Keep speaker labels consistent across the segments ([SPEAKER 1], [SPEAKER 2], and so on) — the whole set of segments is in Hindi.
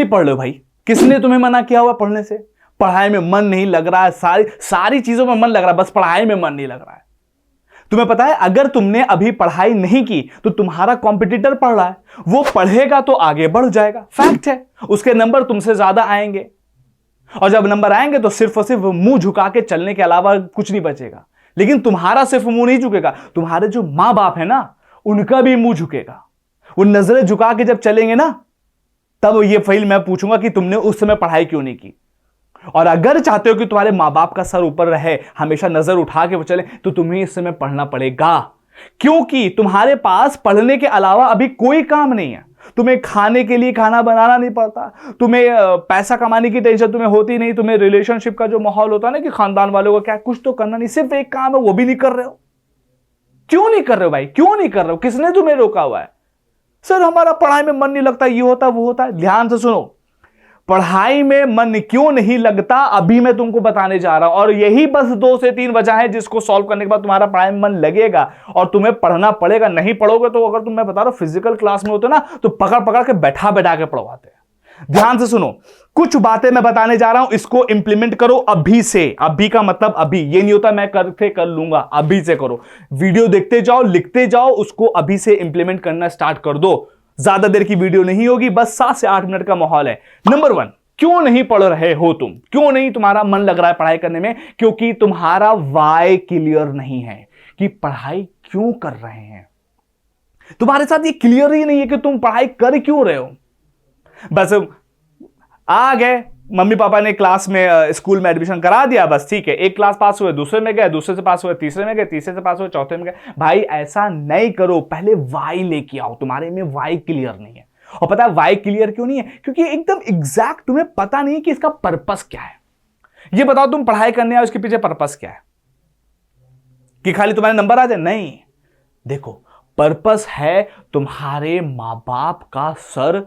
[SPEAKER 1] नहीं पढ़ रहे हो भाई? किसने तुम्हें मना किया हुआ पढ़ने से? पढ़ाई में मन नहीं लग रहा है, सारी चीजों में मन लग रहा है, बस पढ़ाई में मन नहीं लग रहा है। तुम्हें पता है अगर तुमने अभी पढ़ाई नहीं की तो तुम्हारा कॉम्पिटिटर पढ़ रहा है, वो पढ़ेगा तो आगे बढ़ जाएगा, फैक्ट है। उसके नंबर तुमसे ज्यादा आएंगे, और जब नंबर आएंगे तो सिर्फ और सिर्फ मुंह झुका के चलने के अलावा कुछ नहीं बचेगा। लेकिन तुम्हारा सिर्फ मुंह नहीं झुकेगा, तुम्हारे जो मां बाप है ना, उनका भी मुंह झुकेगा। वो नजरें झुका के जब चलेंगे ना, तब ये फाइल मैं पूछूंगा कि तुमने उस समय पढ़ाई क्यों नहीं की। और अगर चाहते हो कि तुम्हारे मां बाप का सर ऊपर रहे, हमेशा नजर उठा के वो चले, तो तुम्हें इस समय पढ़ना पड़ेगा, क्योंकि तुम्हारे पास पढ़ने के अलावा अभी कोई काम नहीं है। तुम्हें खाने के लिए खाना बनाना नहीं पड़ता, तुम्हें पैसा कमाने की टेंशन तुम्हें होती नहीं, तुम्हें रिलेशनशिप का जो माहौल होता है ना कि खानदान वालों को क्या कुछ तो करना नहीं, सिर्फ एक काम है, वो भी नहीं कर रहे हो। क्यों नहीं कर रहे हो भाई? क्यों नहीं कर रहे हो? किसने तुम्हें रोका हुआ है? सर हमारा पढ़ाई में मन नहीं लगता, ये होता वो होता है। ध्यान से सुनो, पढ़ाई में मन क्यों नहीं लगता अभी मैं तुमको बताने जा रहा हूं, और यही बस 2 से 3 वजह है जिसको सॉल्व करने के बाद तुम्हारा पढ़ाई में मन लगेगा और तुम्हें पढ़ना पड़ेगा। नहीं पढ़ोगे तो, अगर तुम, मैं बता रहा हूं, फिजिकल क्लास में होते ना तो पकड़ पकड़ के बैठा बैठा के पढ़वाते हैं। ध्यान से सुनो, कुछ बातें मैं बताने जा रहा हूं, इसको इंप्लीमेंट करो अभी से। अभी का मतलब अभी, ये नहीं होता मैं करते कर लूंगा, अभी से करो। वीडियो देखते जाओ, लिखते जाओ, उसको अभी से इंप्लीमेंट करना स्टार्ट कर दो। ज्यादा देर की वीडियो नहीं होगी, बस 7 से 8 मिनट का माहौल है। नंबर 1, क्यों नहीं पढ़ रहे हो तुम? क्यों नहीं तुम्हारा मन लग रहा है पढ़ाई करने में? क्योंकि तुम्हारा वाई क्लियर नहीं है कि पढ़ाई क्यों कर रहे हैं। तुम्हारे साथ ये क्लियर ही नहीं है कि तुम पढ़ाई कर क्यों रहे हो। बस आ गए, मम्मी पापा ने क्लास में, स्कूल में एडमिशन करा दिया, बस ठीक है, एक क्लास पास हुए, दूसरे में गए, दूसरे से पास हुए, तीसरे में गए, तीसरे से पास हुए, चौथे में गए। भाई ऐसा नहीं करो, पहले वाई लेके आओ। तुम्हारे में वाई क्लियर नहीं है। और पता है वाई क्लियर क्यों नहीं है? क्योंकि एकदम एग्जैक्ट तुम्हें पता नहीं है कि इसका पर्पस क्या है। ये बताओ, तुम पढ़ाई करने आओ, इसके पीछे पर्पस क्या है? कि खाली तुम्हारे नंबर आ जाए? नहीं, देखो, पर्पस है तुम्हारे मां बाप का सर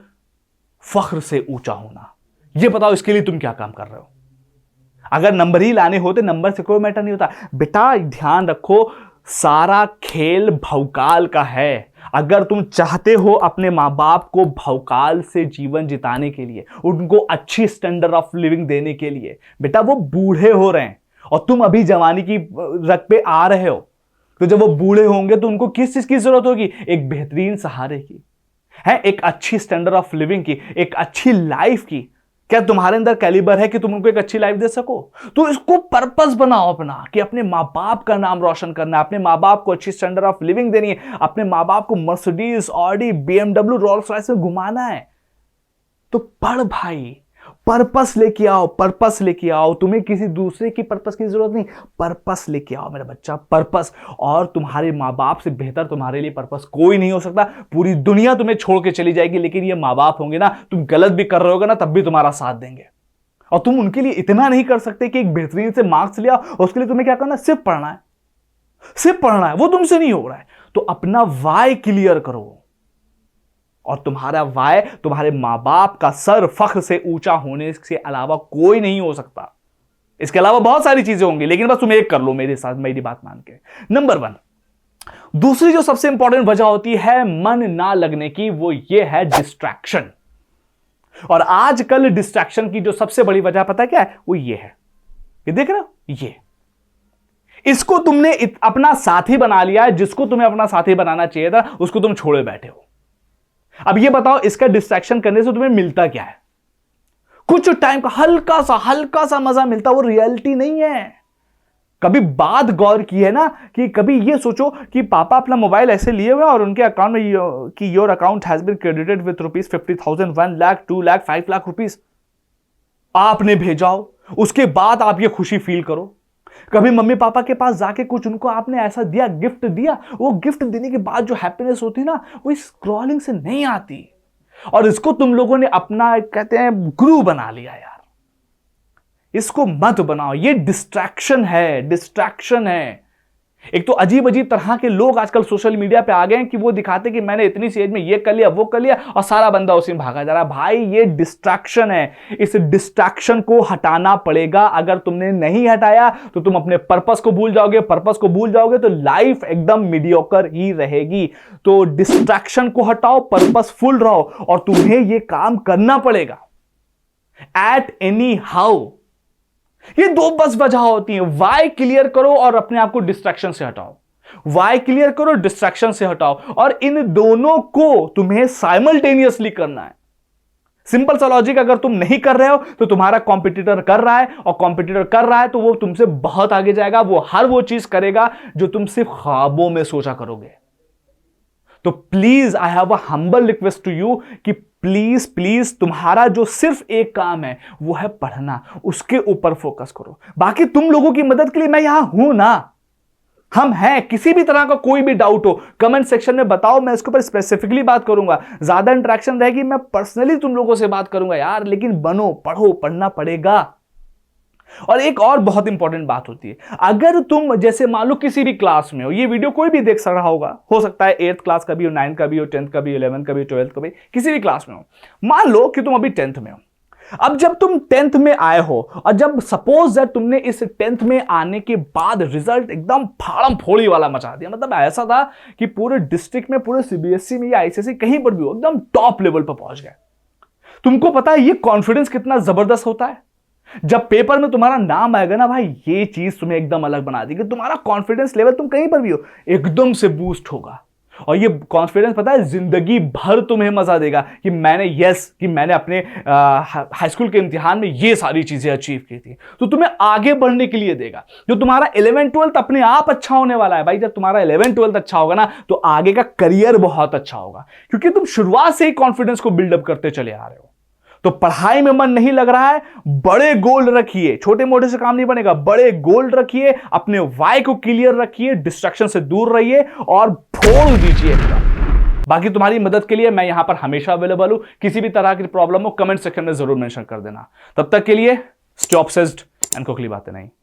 [SPEAKER 1] फख्र से ऊंचा होना। ये बताओ, इसके लिए तुम क्या काम कर रहे हो? अगर नंबर ही लाने होते, नंबर से कोई मैटर नहीं होता। बेटा ध्यान रखो, सारा खेल भौकाल का है। अगर तुम चाहते हो अपने मां बाप को भौकाल से जीवन जिताने के लिए, उनको अच्छी स्टैंडर्ड ऑफ लिविंग देने के लिए, बेटा वो बूढ़े हो रहे हैं और तुम अभी जवानी की रग पे आ रहे हो, तो जब वो बूढ़े होंगे तो उनको किस चीज की जरूरत होगी? एक बेहतरीन सहारे की, है एक अच्छी स्टैंडर्ड ऑफ लिविंग की, एक अच्छी लाइफ की। क्या तुम्हारे अंदर कैलिबर है कि तुम उनको एक अच्छी लाइफ दे सको? तो इसको पर्पस बनाओ अपना, कि अपने माँ बाप का नाम रोशन करना है, अपने माँ बाप को अच्छी स्टैंडर्ड ऑफ लिविंग देनी है, अपने माँ बाप को Mercedes, Audi, BMW, Rolls Royce में घुमाना है। तो पढ़ भाई, पर्पस लेके आओ, पर्पस लेके आओ। तुम्हें किसी दूसरे की पर्पस की जरूरत नहीं, पर्पस लेके आओ मेरा बच्चा, पर्पस। और तुम्हारे माँ बाप से बेहतर तुम्हारे लिए पर्पस कोई नहीं हो सकता। पूरी दुनिया तुम्हें छोड़ के चली जाएगी, लेकिन ये माँ बाप होंगे ना, तुम गलत भी कर रहे होगे ना, तब भी तुम्हारा साथ देंगे। और तुम उनके लिए इतना नहीं कर सकते कि एक बेहतरीन से मार्क्स लिया, और उसके लिए तुम्हें क्या करना है? सिर्फ पढ़ना है, सिर्फ पढ़ना है। वो तुमसे नहीं हो रहा है, तो अपना वाई क्लियर करो। और तुम्हारा वाई तुम्हारे मां बाप का सर फख्र से ऊंचा होने से अलावा कोई नहीं हो सकता। इसके अलावा बहुत सारी चीजें होंगी, लेकिन बस तुम एक कर लो मेरे साथ, मेरी बात मान के। नंबर 1, दूसरी जो सबसे इंपॉर्टेंट वजह होती है मन ना लगने की, वो ये है डिस्ट्रैक्शन। और आजकल डिस्ट्रैक्शन की जो सबसे बड़ी वजह पता है क्या है? वो ये है, ये देख रहे हो, ये इसको तुमने अपना साथी बना लिया है। जिसको तुम्हें अपना साथी बनाना चाहिए था, उसको तुम छोड़े बैठे हो। अब ये बताओ, इसका डिस्ट्रैक्शन करने से तुम्हें मिलता क्या है? कुछ टाइम का हल्का सा मजा मिलता, वो रियलिटी नहीं है। कभी बात गौर की है ना, कि कभी ये सोचो कि पापा अपना मोबाइल ऐसे लिए हुए और उनके अकाउंट में कि your account has been credited with ₹50,000, 1 lakh, 2 lakh, 5 lakh rupees आपने भेजाओ, उसके बाद आप ये खुशी फील करो। कभी मम्मी पापा के पास जाके कुछ उनको आपने ऐसा दिया, गिफ्ट दिया, वो गिफ्ट देने के बाद जो हैप्पीनेस होती है ना, वो स्क्रॉलिंग से नहीं आती। और इसको तुम लोगों ने अपना, कहते हैं, गुरु बना लिया यार। इसको मत बनाओ, ये डिस्ट्रैक्शन है, डिस्ट्रैक्शन है। एक तो अजीब अजीब तरह के लोग आजकल सोशल मीडिया पे आ गए हैं कि वो दिखाते कि मैंने इतनी सी एज में ये कर लिया, वो कर लिया, और सारा बंदा उसी में भागा जा रहा है। भाई ये डिस्ट्रैक्शन है, इस डिस्ट्रैक्शन को हटाना पड़ेगा। अगर तुमने नहीं हटाया तो तुम अपने पर्पस को भूल जाओगे, पर्पस को भूल जाओगे तो लाइफ एकदम मीडियोकर ही रहेगी। तो डिस्ट्रैक्शन को हटाओ, पर्पसफुल रहो, और तुम्हें ये काम करना पड़ेगा। At any how. ये दो बस वजह होती है, वाई क्लियर करो और अपने आप को डिस्ट्रैक्शन से हटाओ। वाई क्लियर करो, डिस्ट्रैक्शन से हटाओ, और इन दोनों को तुम्हें साइमल्टेनियसली करना है। सिंपल सा लॉजिक, अगर तुम नहीं कर रहे हो तो तुम्हारा कॉम्पिटिटर कर रहा है, और कॉम्पिटिटर कर रहा है तो वो तुमसे बहुत आगे जाएगा। वो हर वो चीज करेगा जो तुम सिर्फ ख्वाबों में सोचा करोगे। तो please, I have a humble request to you कि प्लीज प्लीज तुम्हारा जो सिर्फ एक काम है वो है पढ़ना, उसके ऊपर फोकस करो। बाकी तुम लोगों की मदद के लिए मैं यहां हूं ना, हम हैं। किसी भी तरह का कोई भी डाउट हो कमेंट सेक्शन में बताओ, मैं इसके ऊपर स्पेसिफिकली बात करूंगा। ज्यादा इंटरेक्शन रहेगी, मैं पर्सनली तुम लोगों से बात करूंगा यार। लेकिन बनो, पढ़ो, पढ़ना पड़ेगा। और एक और बहुत इंपॉर्टेंट बात होती है, अगर तुम जैसे मान लो किसी भी क्लास में हो, ये वीडियो कोई भी देख रहा होगा, हो सकता है 8th क्लास का भी हो, 9th का भी हो, 10th का भी, 11th का भी, 12th का भी, किसी भी क्लास में हो। मान लो कि तुम अभी 10th में हो। अब जब तुम 10th में आए हो, और जब सपोज दैट तुमने इस 10th में आने के बाद रिजल्ट एकदम फाड़म फोड़ी वाला मचा दिया, मतलब ऐसा था कि पूरे डिस्ट्रिक्ट में, पूरे सीबीएसई में या आईसीएसई कहीं पर भी हो, एकदम टॉप लेवल पर पहुंच गए। तुमको पता है ये कॉन्फिडेंस कितना जबरदस्त होता है। जब पेपर में तुम्हारा नाम आएगा ना भाई, ये चीज तुम्हें एकदम अलग बना देगी। तुम्हारा कॉन्फिडेंस लेवल, तुम कहीं पर भी हो, एकदम से बूस्ट होगा। और ये कॉन्फिडेंस पता है जिंदगी भर तुम्हें मजा देगा कि मैंने अपने हाई स्कूल के इम्तिहान में ये सारी चीजें अचीव की थी। तो तुम्हें आगे बढ़ने के लिए देगा। जो तुम्हारा 11th 12th अपने आप अच्छा होने वाला है भाई। जब तुम्हारा 11th 12th अच्छा होगा ना, तो आगे का करियर बहुत अच्छा होगा, क्योंकि तुम शुरुआत से ही कॉन्फिडेंस को बिल्डअप करते चले आ रहे हो। तो पढ़ाई में मन नहीं लग रहा है, बड़े गोल रखिए, छोटे मोटे से काम नहीं बनेगा। बड़े गोल रखिए, अपने वाई को क्लियर रखिए, डिस्ट्रैक्शन से दूर रहिए और फोड़ दीजिए। बाकी तुम्हारी मदद के लिए मैं यहां पर हमेशा अवेलेबल हूं। किसी भी तरह की प्रॉब्लम हो कमेंट सेक्शन में जरूर मेंशन कर देना। तब तक के लिए स्टे ऑब्सेस्ड एंड कोकली बातें नहीं।